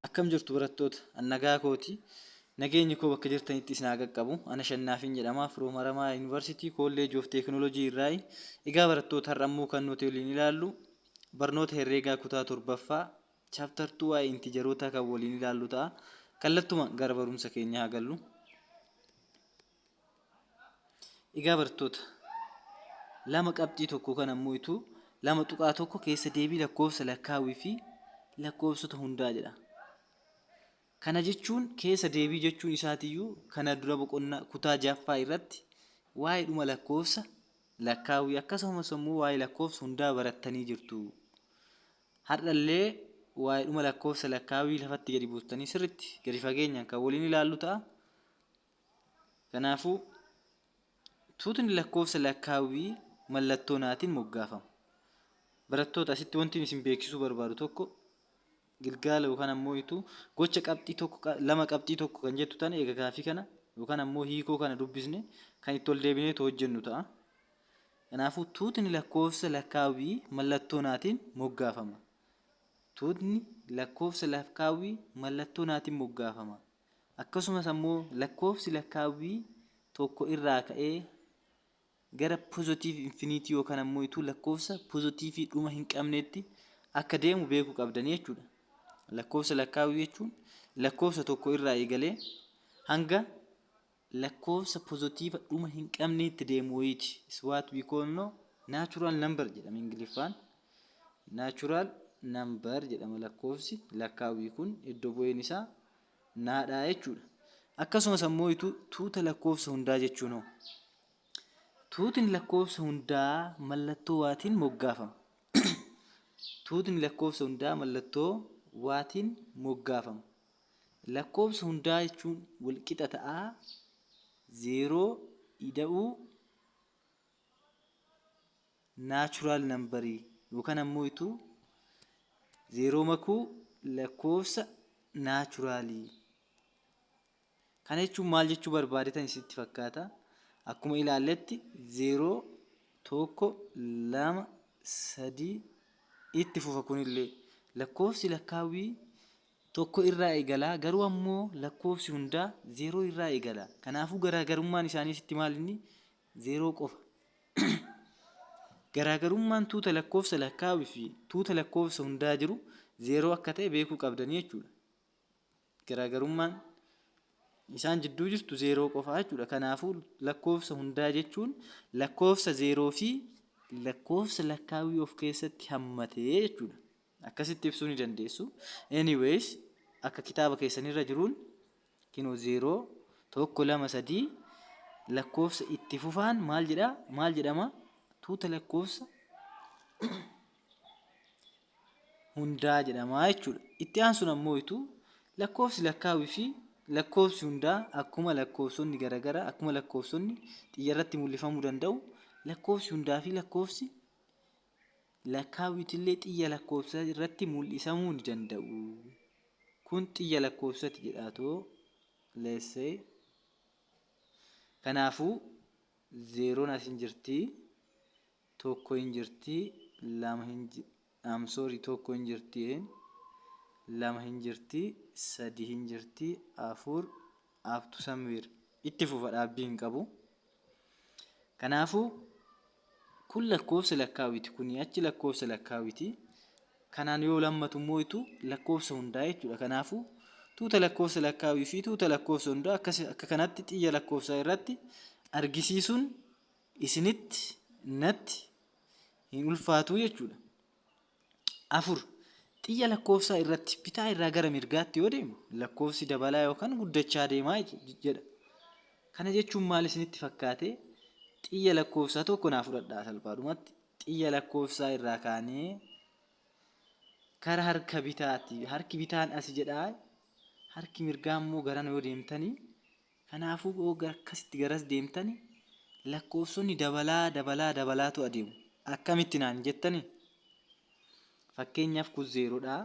Akkam jirtu barattoota annagaa kooti nageenyi koo bakka jirtanitti isin haa qaqqabu. Ana Shannaafiin jedhama from Haramaa University College of Technology irraa. Egaa barattoota har'ammoo kan nuti waliin ilaallu barnoota herreegaa kutaa torbaffaa chapter 2 waa'ee intijeroota kan waliin ilaallu ta'a. Kallattuma gara barumsa keenyaa haa gallu. Egaa barattoota lama qabxii tokko kan ammoo itu lama tuqaa tokko keessa deebii lakkoofsa lakkaawii fi lakkoofsota hundaa jedha. Kana jechuun keessa deebii jechuun isaatiyyuu kana dura boqonnaa kutaa jaffaa irratti waa'ee dhuma lakkoofsa lakkaawii akkasumas immoo waa'ee lakkoofsa hundaa barattanii jirtu. Har'allee waa'ee dhuma lakkoofsa lakkaawii lafatti gadi buustanii sirriitti gadi fageenyaan kan waliin ilaallu ta'a. Kanaafuu tuutni lakkoofsa lakkaawii mallattoo naatiin moggaafama. Barattoota asitti wanti isin beeksisuu barbaadu tokko gilgaala yookaan ammoo itu gocha qabxii tokko lama qabxii tokko kan jettu tana eega gaafii kana yookaan ammoo hiikoo kana dubbisne kan itti ol deebinee hojjennu ta'a. Kanaafuu tuutni lakkoofsa lakkaawii mallattoo naatiin moggaafama. Tuutni lakkoofsa lakkaawii mallattoo naatiin moggaafama. Akkasumas ammoo lakkoofsi lakkaawii tokko irraa ka'ee gara positive infinity yookaan ammoo itu lakkoofsa positive dhuma hin qabneetti akka deemu beekuu qabdanii jechuudha. Lakkoofsa lakkaawii jechuun lakkoofsa tokko irraa eegalee hanga lakkoofsa positive dhuma hin qabneetti deemu wayiiti. Is what we call natural number jedhama Ingiliffaan. Natural number jedhama lakkoofsi lakkaawii kun iddoo bu'een isaa naadhaa jechuudha. Akkasumas ammoo itu tuuta lakkoofsa hundaa jechuun tuutni lakkoofsa hundaa mallattoo waatiin moggaafama. Tuutni lakkoofsa hundaa mallattoo waatiin moggaafama. Lakkoofsa hundaa jechuun walqixa ta'aa zeeroo ida'uu naachuraal nambarii yookaan ammoo itu zeeroo makuu lakkoofsa naachuraalii. Kana jechuun maal jechuu barbaadetan isitti fakkaata? Akkuma ilaalletti zeeroo tokko lama sadii itti fufa kunillee lakkoofsi lakkaawii tokko irraa eegala garuu ammoo lakkoofsi hundaa zeeroo irraa eegala. Kanaafuu garaagarummaan isaanii sitti maal inni zeeroo qofa. Garaagarummaan tuuta lakkoofsa lakkaawii fi tuuta lakkoofsa hundaa jiru zeeroo akka ta'e beekuu qabdanii jechuudha. Garaagarummaan isaan jidduu jirtu zeeroo qofa jechuudha. Kanaafuu lakkoofsa hundaa jechuun lakkoofsa zeeroo fi lakkoofsa lakkaawii of keessatti hammatee jechuudha. Akkasitti ibsuu ni dandeessu. Anyways akka kitaaba keessanirra jiruun kinoo zeeroo tokko lama sadii lakkoofsa itti fufaan maal jedhama? Tuuta lakkoofsa hundaa jedhama jechuudha. Itti aansuun ammoo itu lakkoofsi lakkaawii fi lakkoofsi hundaa akkuma lakkoofsonni garaagaraa akkuma lakkoofsonni xiyyaarratti mul'ifamuu danda'u lakkoofsi hundaa fi lakkoofsi lakkaawiitillee xiyya lakkoofsa irratti mul'isamuu ni danda'u. Kun xiyya lakkoofsati jedhaatoo leessee. Kanaafuu zeeroon as hin jirti, tokko hin jirti, lama hin jirti, tokko hin jirti, lama hin jirti, sadii hin jirti, afur aftu samweer itti fufa dhaabbii hin qabu. Kanaafuu kun lakkoofsa lakkaawiiti kuni achi lakkoofsa lakkaawiiti. Kanaan yoo lammatu immoo itu lakkoofsa hundaa jechuudha. Kanaafuu tuuta lakkoofsa lakkaawii fi tuuta lakkoofsa hundaa akka kanatti xiyya lakkoofsaa irratti argisiisuun isinitti natti hin ulfaatu jechuudha. Afur xiyya lakkoofsaa irratti bitaa irraa gara mirgaatti yoo deemu lakkoofsi dabalaa yookaan guddachaa deemaa jedha. Kana jechuun maal isinitti fakkaate? Xiyya lakkoofsaa tokko naa fudhadhaa salphaadhumatti. Xiyya lakkoofsaa irraa kaanee kara harka bitaatti. Harki bitaan as jedhaa. Harki mirgaa immoo garana yoo deemtanii. Kanaafuu akkasitti garas deemtanii lakkoofsonni dabalaatu adeemu. Akkamitti naan jettanii? Fakkeenyaaf kun zeeroodha.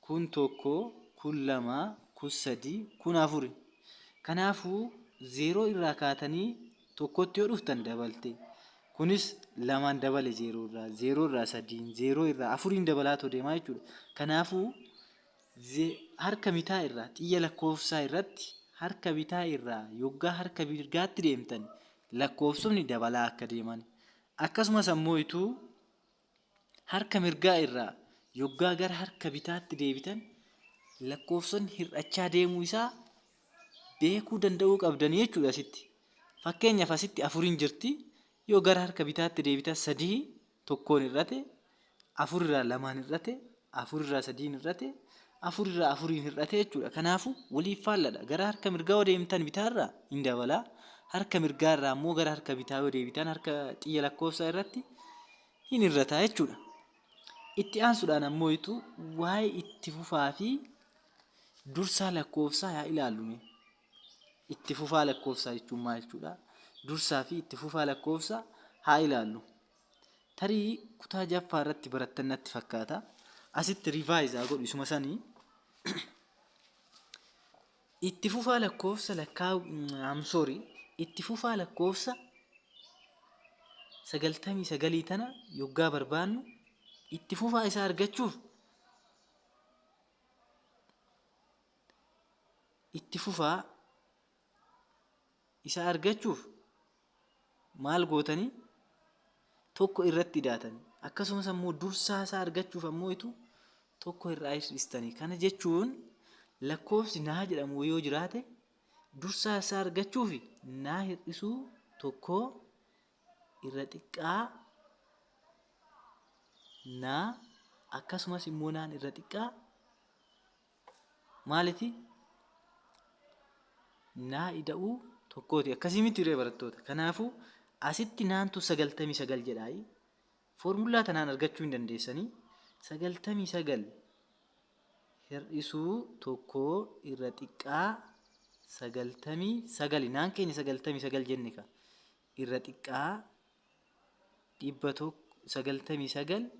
Kun tokko, kun lama, kun sadii, kun afuri. Kanaafuu zeeroo irraa kaatanii tokkotti yoo dhuftan dabalte. Kunis lamaan dabale zeeroo irraa sadiin, zeeroo irraa afuriin dabalaatu deemaa jechuudha. Kanaafuu harka bitaa irraa xiyya lakkoofsaa irratti harka bitaa irraa yoggaa harka mirgaatti deemtan lakkoofsonni dabalaa akka deeman akkasumas ammoo ituu harka mirgaa irraa yoggaa gara harka bitaatti deebitan lakkoofsonni hir'achaa deemuu isaa beekuu danda'uu qabdanii jechuudha asitti. Fakkeenyaaf asitti afuriin jirti yoo gara harka bitaatti deebitan sadii tokkoon irrate afurirraa lamaan irrate afurirraa sadiin irrate afurirraa afuriin hir'ate jechuudha. Kanaafuu waliif faalladha. Gara harka mirgaa yoo deemtan bitaarraa hin dabalaa. Harka mirgaarraa ammoo gara harka bitaa yoo deebitan harka xiyya lakkoofsaa irratti hin hir'ata jechuudha. Itti aansuudhaan ammoo waa'ee itti fufaa fi dursaa lakkoofsaa yaa ilaallu. Itti fufaa lakkoofsaa jechuun maal jechuudha? Dursaa fi itti fufaa lakkoofsaa haa ilaallu. Tarii kutaa jaffaa irratti barattan natti fakkaata. Asitti rivaayizaa godhu isuma sanii. Itti fufaa lakkoofsa itti fufaa lakkoofsa 99 tana yoggaa barbaannu itti fufaa isaa argachuuf maal gootanii tokko irratti hidhaatanii akkasumas ammoo dursaa isaa argachuuf ammoo tokko irraa hir'istanii. Kana jechuun lakkoofsi naa jedhamu yoo jiraate dursaa isaa argachuuf naa hir'isuu tokko irra xiqqaa naa akkasumas immoo naan irra xiqqaa maaliti naa ida'uu tokkooti. Akkasii miti ture barattoota. Kanaafuu asitti naantu 99 jedhaayi. Foormulaa tanaan argachuu hin dandeessanii 99 hir'isuu tokko irra xiqqaa 99 naan keenya 99 jenne ka irra xiqqaa 99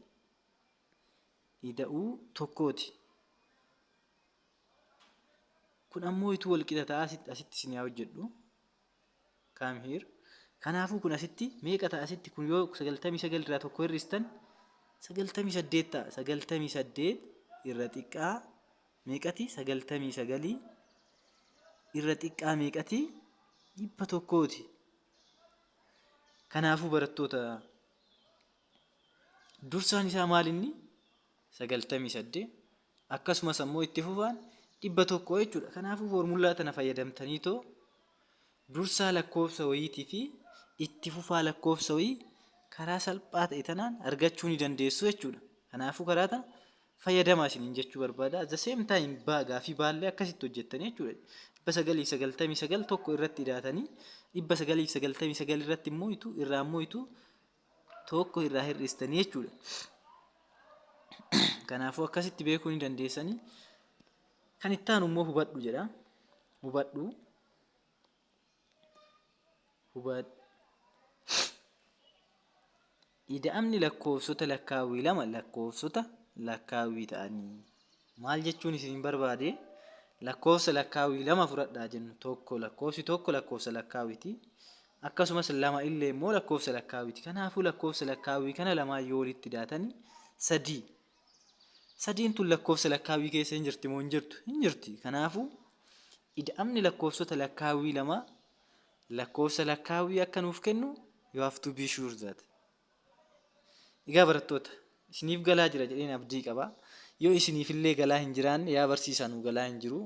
ida'uu tokkooti. Kun ammoo wal qixa ta'a asitti isin yaa hojjedhu. Come here. Kanaafuu kun asitti meeqa ta'a asitti kun yoo 99 irraa tokko hir'istan 98 ta'a. 98 irra xiqqaa meeqati? 99 irra xiqqaa meeqati? 100ti. Kanaafuu barattoota dursaan isaa maal inni? 98 akkasumas ammoo itti fufaan 100 jechuudha. Kanaafuu foormulaa tana fayyadamtanii dursaa lakkoofsa wayiitii fi itti fufaa lakkoofsa wayii karaa salphaa ta'e tanaan argachuu ni dandeessu jechuudha. Kanaafuu karaa tana fayyadamaa isiniin jechuu barbaada. At the same time gaafii baallee akkasitti hojjettanii jechuudha. 999 tokko irratti hidhaatanii 999 irratti immoo tokko irraa hir'istanii jechuudha. Kanaafuu akkasitti beekuu ni dandeessanii. Kan itti aanu immoo hubadhu jedha. Hubadhu. Ida'amni lakkoofsota lakkaawwii lama lakkoofsota lakkaawwii ta'anii. Maal jechuun isin barbaade? Lakkoofsa lakkaawwii lama fudhadhaa jennu lakkoofsi tokko lakkoofsa lakkaawwiiti. Akkasumas lama illee immoo lakkoofsa lakkaawwiiti. Kanaafuu lakkoofsa lakkaawwii kana lamaan yoo walitti hidhaatanii 3. Sadiin tun lakkoofsa lakkaawwii keessa hin jirti moo hin jirtu? Hin jirti. Kanaafuu ida'amni lakkoofsota lakkaawwii lama lakkoofsa lakkaawwii akka nuuf kennu you have to be sure that. Egaa barattoota isiniif galaa jira jedheen abdii qaba. Yoo isiniif illee galaa hin jiraanne yaa barsiisanuu galaa hin jiru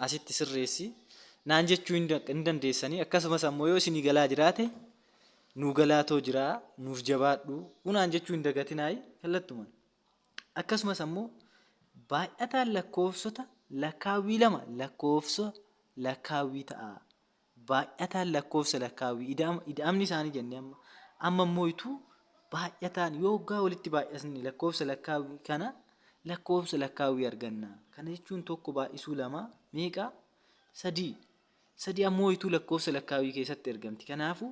asitti sirreessi naan jechuu hin dandeessanii. Akkasumas ammoo yoo isinii galaa jiraate nuu galaatoo jira nuuf jabaadhu unaan jechuu hin dagatinaayi kallattumaan. Akkasumas ammoo baay'ataan lakkoofsota lakkaawwii lama lakkoofsa lakkaawwii ta'a. Baay'ataan lakkoofsa lakkaawwii ida'amni isaanii jennee amma immoo baay'ataan yoggaa walitti baay'asni lakkoofsa lakkaawwii kana lakkoofsa lakkaawwii arganna. Kana jechuun tokko baay'isuu lama meeqa? 3. 3 ammoo lakkoofsa lakkaawwii keessatti argamti. Kanaafuu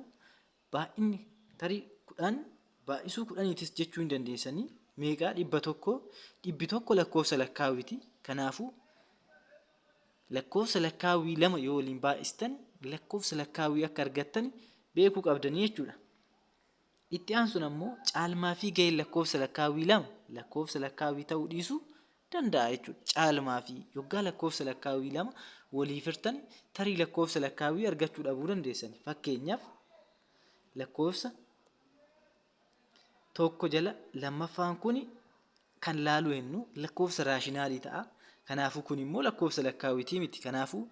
baay'inni tarii 10 baay'isuu 10 jechuu hin dandeessanii. Meeqa? 100. 100 lakkoofsa lakkaawwiiti. Kanaafuu lakkoofsa lakkaawwii lama yoo waliin baay'istan lakkoofsa lakkaawwii akka argattan beekuu qabdanii jechuudha. Itti aansuun ammoo caalmaa fi gaheen lakkoofsa lakkaawwii lama lakkoofsa lakkaawwii ta'uu dhiisu danda'a jechuudha. Caalmaa fi yoggaa lakkoofsa lakkaawii lama waliif hirtan tarii lakkoofsa lakkaawii argachuu dhabuu dandeessani. Fakkeenyaaf lakkoofsa tokko jala lammaffaan kun kan laalu hennu lakkoofsa raashinaalii ta'a. Kanaafuu kun immoo lakkoofsa lakkaawitii miti. Kanaafuu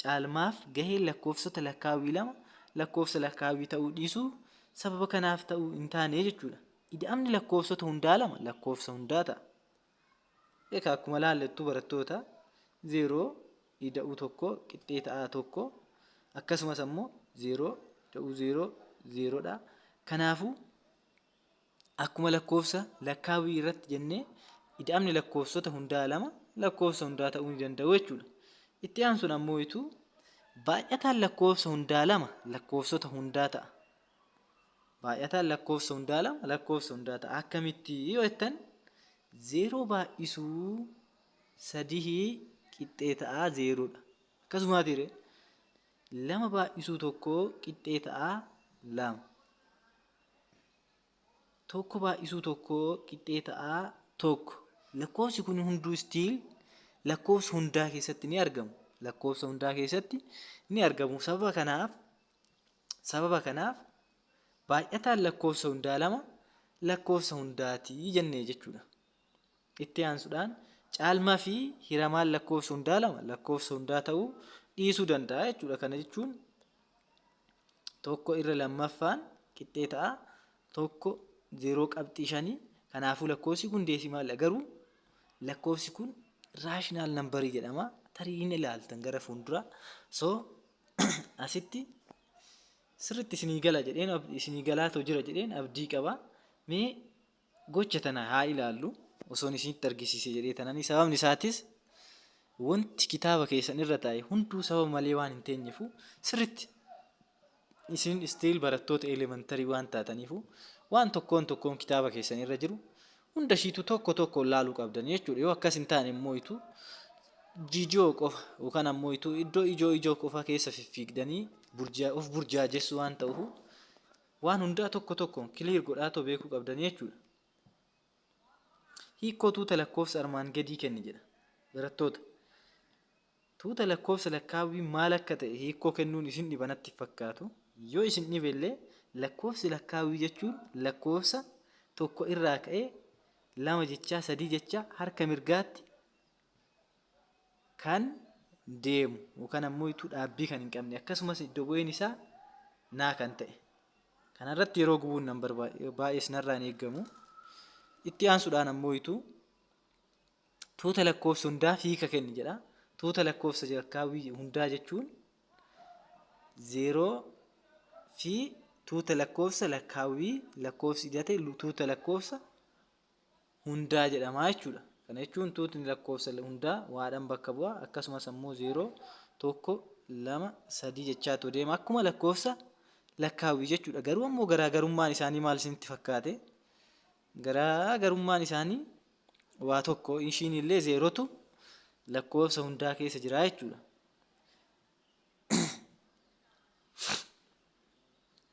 caalmaaf gaheen lakkoofsota lakkaawii lama lakkoofsa lakkaawii ta'uu dhiisuu sababa kanaaf ta'uu hin taane jechuudha. Ida'amni lakkoofsota hundaa lama lakkoofsa hundaa ta'a. Egaa akkuma laallettu barattoota 0 ida'uu tokko qixxee ta'aa tokko akkasumas ammoo 0 ida'uu 0 0dha. Kanaafuu akkuma lakkoofsa lakkaawii irratti jennee ida'amni lakkoofsota hundaa lama lakkoofsa hundaa ta'uu ni danda'u jechuudha. Itti aansuun ammoo baay'ataan lakkoofsa hundaa lama lakkoofsota hundaa ta'a. Baay'ataan lakkoofsa hundaa lama lakkoofsa hundaa ta'a. Akkamitti yoo jettan 0 baay'isuu 3 qixxee ta'aa 0dha. Akkasumaatiire 2 baay'isuu 1 qixxee ta'aa 2. 1 baay'isuu 1 qixxee ta'aa 1. Lakkoofsi kun hunduu stiil lakkoofsa hundaa keessatti ni argamu. Lakkoofsa hundaa keessatti ni argamu. Sababa kanaaf baay'ataan lakkoofsa hundaa lama lakkoofsa hundaatii jennee jechuudha. Itti aansuudhaan caalmaa fi hiramaan lakkoofsa hundaa lama lakkoofsa hundaa ta'uu dhiisuu danda'a jechuudha. Kana jechuun 1 irra lammaffaan qixxee ta'a 1 0 qabxii 5. Kanaafuu lakkoofsi kun deesimaalidha. Garuu lakkoofsi kun raashinaal nambarii jedhama. Tarii hin ilaaltan gara fuulduraa. Asitti sirriitti isinii gala jedheen isinii galaatoo jira jedheen abdii qaba. Mee gocha tana haa ilaallu osoon isinitti argisiise jedhee tananii sababni isaatis wanti kitaaba keessan irra taa'e hunduu sababa malee waan hin teenyeefu sirriitti isin stiil barattoota elementarii waan taataniifu waan tokkoon kitaaba keessan irra jiru hunda ishiitu tokko laaluu qabdan jechuudha. Yoo akkas hin taane immoo jijoo qofa yookaan ammoo iddoo ijoo qofa keessa fiffiigdanii of burjaajessuu waan ta'uuf waan hundaa tokkoon kiliir godhaatoo beekuu qabdan jechuudha. Hiikoo tuuta lakkoofsa armaan gadii kenni jedha barattoota. Tuuta lakkoofsa lakkaawii maal akka ta'e hiikoo kennuun isin dhibanatti fakkaatu. Yoo isin dhibillee lakkoofsi lakkaawii jechuun lakkoofsa tokko irraa ka'ee 2 jechaa 3 jechaa harka mirgaatti kan deemu yookaan ammoo dhaabbii kan hin qabne akkasumas iddoo bu'een isaa naa kan ta'e. Kanarratti yeroo gubuun nan baay'ee sinarraa hin eegamu. Itti aansuudhaan ammoo tuuta lakkoofsa hundaa hiika kenni jedha. Tuuta lakkoofsa lakkaawii hundaa jechuun 0 fi tuuta lakkoofsa lakkaawii lakkoofsi hidhate tuuta lakkoofsa hundaa jedhama jechuudha. Kana jechuun tuutni lakkoofsa hundaa waadhaan bakka bu'a. Akkasumas ammoo 0 1 2 3 jechaatu deema akkuma lakkoofsa lakkaawii jechuudha. Garuu ammoo garaagarummaan isaanii maal isinitti fakkaate? Garaagarummaan isaanii waa tokko ishiin illee 0tu lakkoofsa hundaa keessa jira jechuudha.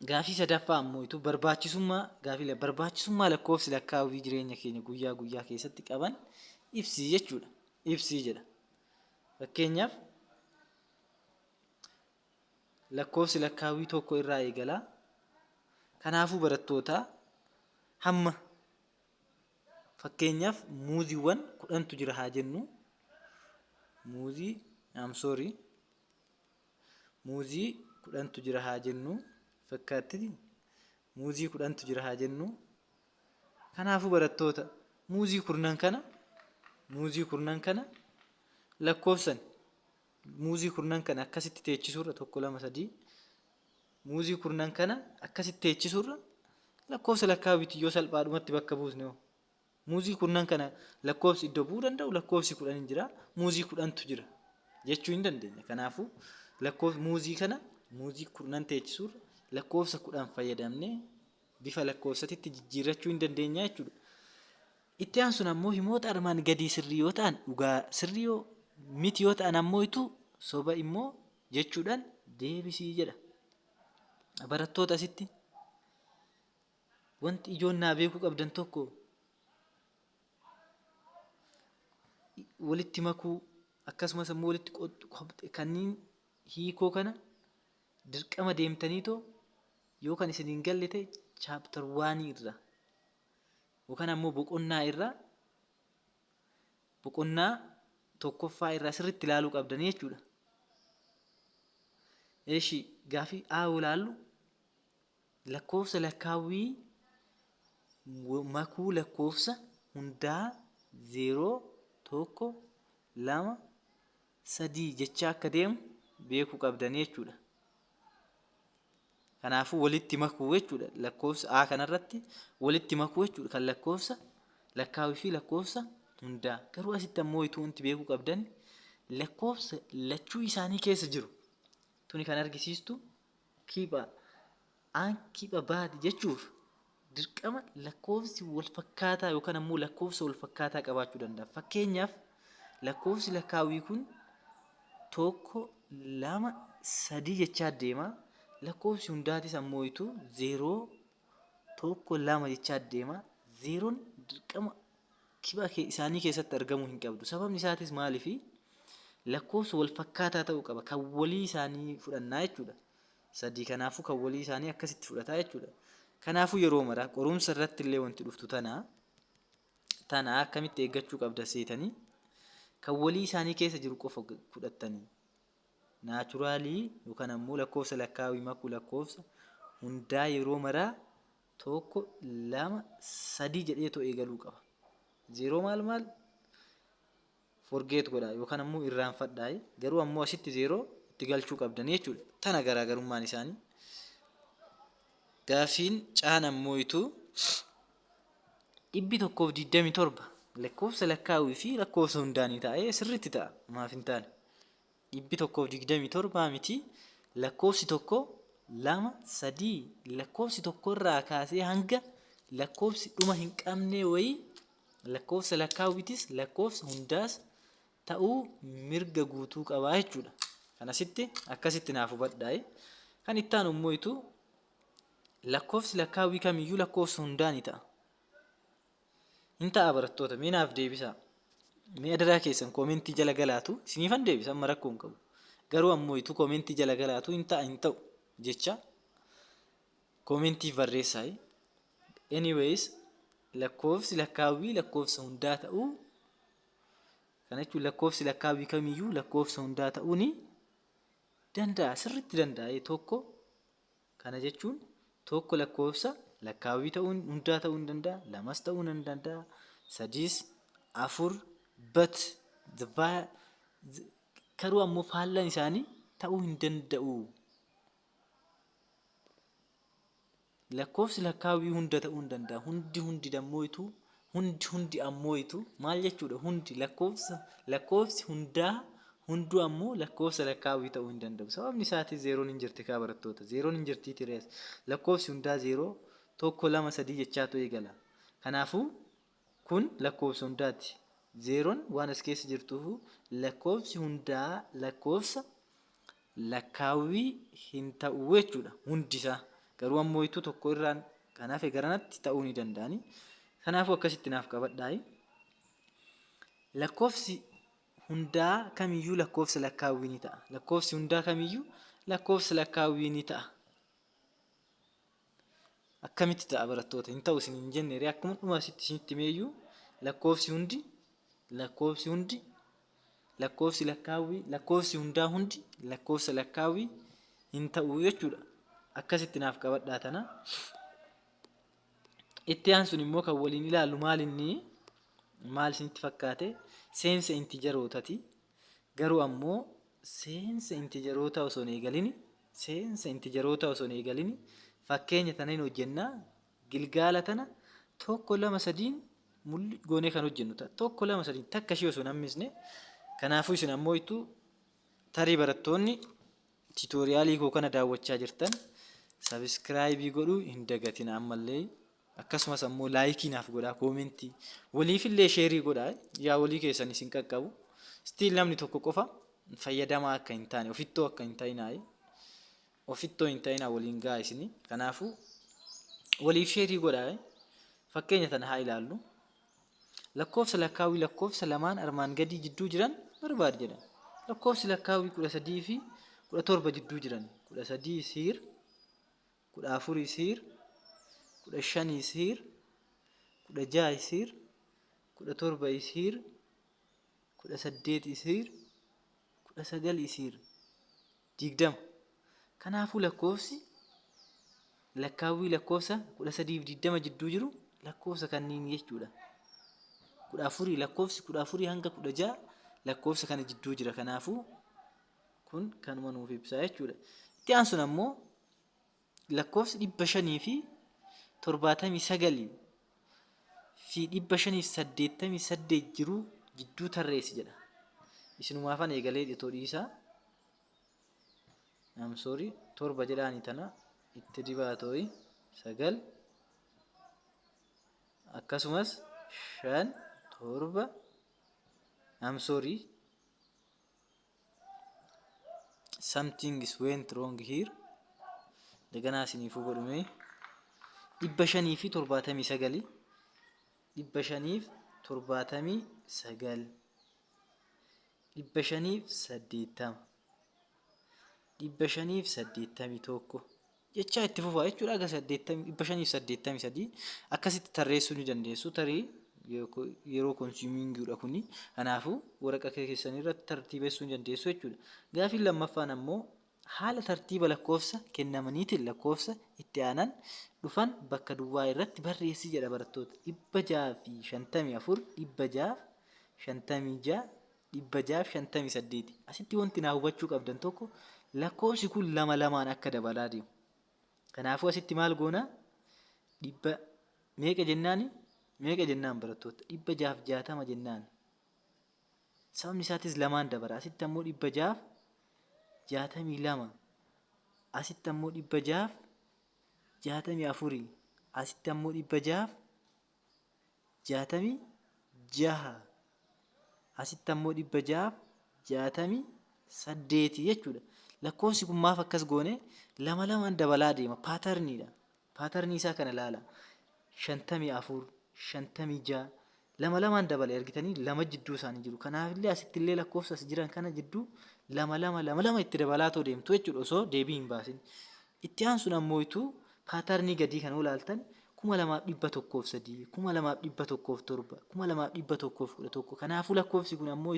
Gaafii sadaffaa ammoo barbaachisummaa lakkoofsi lakkaawii jireenya keenya guyyaa keessatti qaban ibsi jechuudha. Ibsii jedha. Fakkeenyaaf lakkoofsi lakkaawii tokko irraa eegalaa. Kanaafuu barattoota hamma fakkeenyaaf muuziiwwan 10tu jira haa jennu. Muuzii 10tu jira haa jennu. Fakkaatti muuzii 10tu jira haa jennu. Kanaafuu barattoota muuzii kurnan kana lakkoofsan muuzii kurnan kana akkasitti teechisuurra 1 2 3 muuzii kurnan kana akkasitti teechisuurra lakkoofsa lakkaawwiitii yoo salphaadhumatti bakka buusne muuzii kurnan kana lakkoofsi iddoo bu'uu danda'u lakkoofsi 10 hin jira muuzii 10tu jira jechuu hin dandeenya. Kanaafuu lakkoofsa muuzii kana muuzii kurnan teechisuurra lakkoofsa 10 fayyadamnee bifa lakkoofsatitti jijjiirrachuu hin dandeenya jechuudha. Itti aansuun ammoo himoota armaan gadii sirrii yoo ta'an dhugaa sirrii miti yoo ta'an ammoo soba immoo jechuudhaan deebisii jedha. Barattoota asitti wanti ijoon naa beekuu qabdan tokko walitti makuu akkasumas immoo walitti kanneen hiikoo kana dirqama deemtaniitoo yoo kan isin hin galle ta'e chaaptar 1 irra yookaan ammoo boqonnaa tokkoffaa irraa sirriitti ilaaluu qabdan jechuudha. Eeshi gaafii ilaallu lakkoofsa lakkaawwii makuu lakkoofsa hundaa 0, 1, 2, 3 jechaa akka deemu beekuu qabdan jechuudha. Kanaafuu walitti makuu jechuudha. Lakkoofsa kanarratti walitti makuu jechuudha kan lakkoofsa lakkaawwii fi lakkoofsa hundaa. Garuu asitti ammoo wanti beekuu qabdan lakkoofsa lachuu isaanii keessa jiru. Tuni kan argisiistu kiipha baati jechuuf dirqama lakkoofsi wal fakkaataa yookaan ammoo lakkoofsa wal fakkaataa qabaachuu danda'a. Fakkeenyaaf lakkoofsi lakkaawwii kun 1, 2, 3 jechaa deema. Lakkoofsi hundaatis ammoo 0, 1, 2 jechaa deema. 0 dirqama kiipha isaanii keessatti argamuu hin qabdu. Sababni isaatis maaliifi lakkoofsa wal fakkaataa ta'uu qaba. Kan walii isaanii fudhannaa jechuudha. 3 kanaafuu kan walii isaanii akkasitti fudhataa jechuudha. Kanaafuu yeroo maraa qorumsa irratti illee wanti dhuftu tana akkamitti eeggachuu qabda seetanii kan walii isaanii keessa jiru qofa fudhattanii naachuraalii yookaan ammoo lakkoofsa lakkaawwii makuu lakkoofsa hundaa yeroo maraa 1, 2, 3 jedheetoo eegaluu qaba. 0 maal forgeet godhaa yookaan ammoo irraanfadhaa. Garuu ammoo asitti 0 itti galchuu qabdan jechuudha. Tana garaagarummaan isaanii. Gaafiin caan ammoo 127 lakkoofsa lakkaawwii fi lakkoofsa hundaanii ta'ee sirriitti ta'a. Maaf hin taane 127 miti lakkoofsi 1, 2, 3 lakkoofsi 1 irraa kaasee hanga lakkoofsi dhuma hin qabne wayii lakkoofsa lakkaawwiitis lakkoofsa hundaas ta'uu mirga guutuu qabaa jechuudha. Kanasitti akkasitti naaf hubadhaa. Kan itti aanu immoo lakkoofsi lakkaawwii kamiyyuu lakkoofsa hundaa ni ta'a. Hin ta'a barattoota mee naaf deebisaa. Mee adaraa keessan koomentii jala galaatu isiniifan deebisa amma rakkoo hin qabu. Garuu ammoo koomentii jala galaatu hin ta'a hin ta'u jecha koomentii barreessaa. Anyways lakkoofsi lakkaawwii lakkoofsa hundaa ta'uu kana jechuun lakkoofsi lakkaawwii kamiyyuu lakkoofsa hundaa ta'uu ni danda'a. Sirriitti danda'a. Tokko kana jechuun tokko lakkoofsa lakkaawwii ta'uu hundaa ta'uu ni danda'a. 2 ta'uu ni danda'a. 3, 4 garuu ammoo faallaan isaanii ta'uu hin danda'u. Lakkoofsi lakkaawwii hunda ta'uu hin danda'a. Hundi ammoo maal jechuudha? Hundi lakkoofsi hundaa hunduu ammoo lakkoofsa lakkaawwii ta'uu hin danda'u. Sababni isaatis 0 hin jirti kaa barattoota. 0 hin jirti tirees. Lakkoofsi hundaa 0, 1, 2, 3 jechaatu eegala. Kanaafuu kun lakkoofsa hundaati. 0 waan as keessa jirtuuf lakkoofsi hundaa lakkoofsa lakkaawwii hin ta'u jechuudha. Hundisaa. Garuu ammoo tokko irraan kanaaf garanatti ta'uu ni danda'ani. Kanaafuu akkasitti naaf qabadhaa. Lakkoofsi hundaa kamiyyuu lakkoofsa lakkaawwii ni ta'a. Lakkoofsi hundaa kamiyyuu lakkoofsa lakkaawwii ni ta'a. Akkamitti ta'a barattoota? Hin ta'u isin hin jenne akkuma dhuma asitti isinitti meeyyuu lakkoofsi hundaa hundi lakkoofsa lakkaawwii hin ta'u jechuudha. Akkasitti naaf qabadhaa tana. Itti aansuun immoo kan waliin ilaallu maal isinitti fakkaate? Seensa intijarootaati. Garuu ammoo seensa intijarootaa osoo hin eegalini fakkeenya tana hin hojjennaa. Gilgaala tana 1, 2, 3 mul'i goonee kan hojjennu ta'a. 1, 2, 3 takka ishee osoo hin hambisne. Kanaafuu isin ammoo tarii barattoonni tiitooriyaalii koo kana daawwachaa jirtan sabiskiraayibii godhuu hin dagatina ammallee. Akkasumas ammoo laayikii naaf godhaa, koomentii waliifillee sheerii godhaa. Yaa walii keessan isin qaqqabu. Stiil namni tokko qofa fayyadamaa akka hin taane ofittoo akka hin ta'inaa waliin gahaa isini. Kanaafuu waliif sheerii godhaa. Fakkeenya tana haa ilaallu. lakkoofsa lakkaawii lakkoofsa lamaan armaan gadii jidduu jiran barbaadi jedha. Lakkoofsi lakkaawii 13 fi 17 jidduu jiran 13 isiir 14 isiir 15 isiir 16 isiir 17 isiir 18 isiir 19 isiir 20. Kanaafuu lakkoofsi lakkaawii lakkoofsa 13 fi 20 jidduu jiru lakkoofsa kanneen jechuudha. 14 lakkoofsi 14 hanga 16 lakkoofsa kana jidduu jira. Kanaafuu kun kanuma nuuf ibsaa jechuudha. Itti aansuun ammoo lakkoofsi 500 fi 79 fi 588 jiru jidduu tarreessi jedha. Isinumaafan eegalee dhitoo dhiisaa. torba jedhaanii tana itti dibaatooyi 9 akkasumas 5 7 something is went wrong here. Daganaa isiniifuu godhume 500 fi 79 500 fi 79 580 581 jechaa itti fufaa jechuudha. Aga 583 akkasitti tarreessuu ni dandeessu. Tarii yeroo konsuumingiidha kuni. Kanaafuu waraqaa keessanii irratti tartiibessuu ni dandeessu jechuudha. Gaafiin lammaffaan ammoo haala tartiiba lakkoofsa kennamaniitiin lakkoofsa itti aanan dhufan bakka duwwaa irratti barreessi jedha barattoota. 654 656 658. Asitti wanti naa hubachuu qabdan tokko lakkoofsi kun lama lamaan akka dabalaa deemu. Kanaafuu asitti maal goona? Meeqa jennaan barattoota? 660 jennaan. Sababni isaatis lamaan dabala. Asitti ammoo 662. Asitti ammoo 664. Asitti ammoo 666. Asitti ammoo 668 jechuudha. Lakkoofsi kun maaf akkas goone? Lama lamaan dabalaa deema. Paatarniidha. Paatarnii isaa kana ilaala. 54 56 lama lamaan dabala ergitanii lama jidduu isaanii jiru. Kanaafillee asitti illee lakkoofsa as jiran kana jidduu lama itti dabalaatoo deemtu jechuudha osoo deebii hin baasin. Itti aansuun ammoo paatarnii gadii kan ilaaltan 2103 2107 2111. Kanaafuu lakkoofsi kun ammoo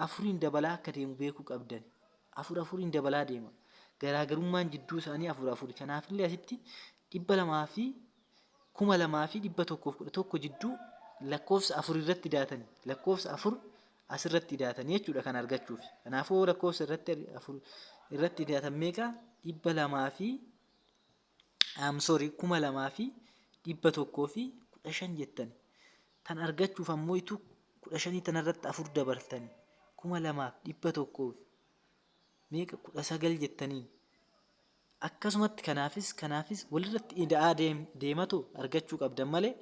afuriin dabalaa akka deemu beekuu qabdan. Afuriin dabalaa deema. Garaagarummaan jidduu isaanii afur. Kanaafillee asitti 200 fi 2111 jidduu lakkoofsa afur irratti hidhaatanii lakkoofsa afur asirratti hidhaatanii jechuudha kan argachuuf. Kanaafuu lakkoofsa irratti hidhaatan meeqa? 200 fi 2115 jettan. Tan argachuuf ammoo 15 tanarratti afur dabaltanii 2100 meeqa 19 jettaniin. Akkasumatti kanaafis walirratti ida'aa deematu argachuu qabdan malee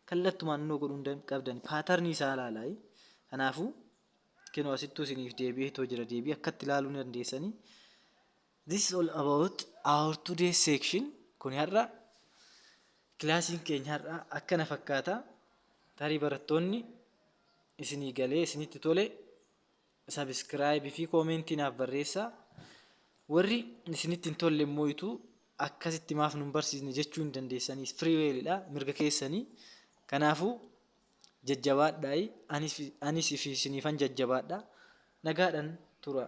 kallattumaan innoo godhuu qabdan. Paatarnii isaa ilaalaa. Kanaafuu kenoo asittuu isiniif deebi'ee jira. Deebii akkatti ilaaluu ni dandeessanii. This is all about our today's section. Kun har'a kilaasiin keenya har'a akkana fakkaata. Tarii barattoonni isinii galee isinitti tole subscribe fi koomentii naaf barreessaa. Warri isinitti hin tolle immoo akkasitti maaf nun barsiisne jechuu hin dandeessaniis freeweelidha mirga keessanii. Kanaafuu jajjabaadhaa. Anis fi isiniifan jajjabaadha. Nagaadhaan tura.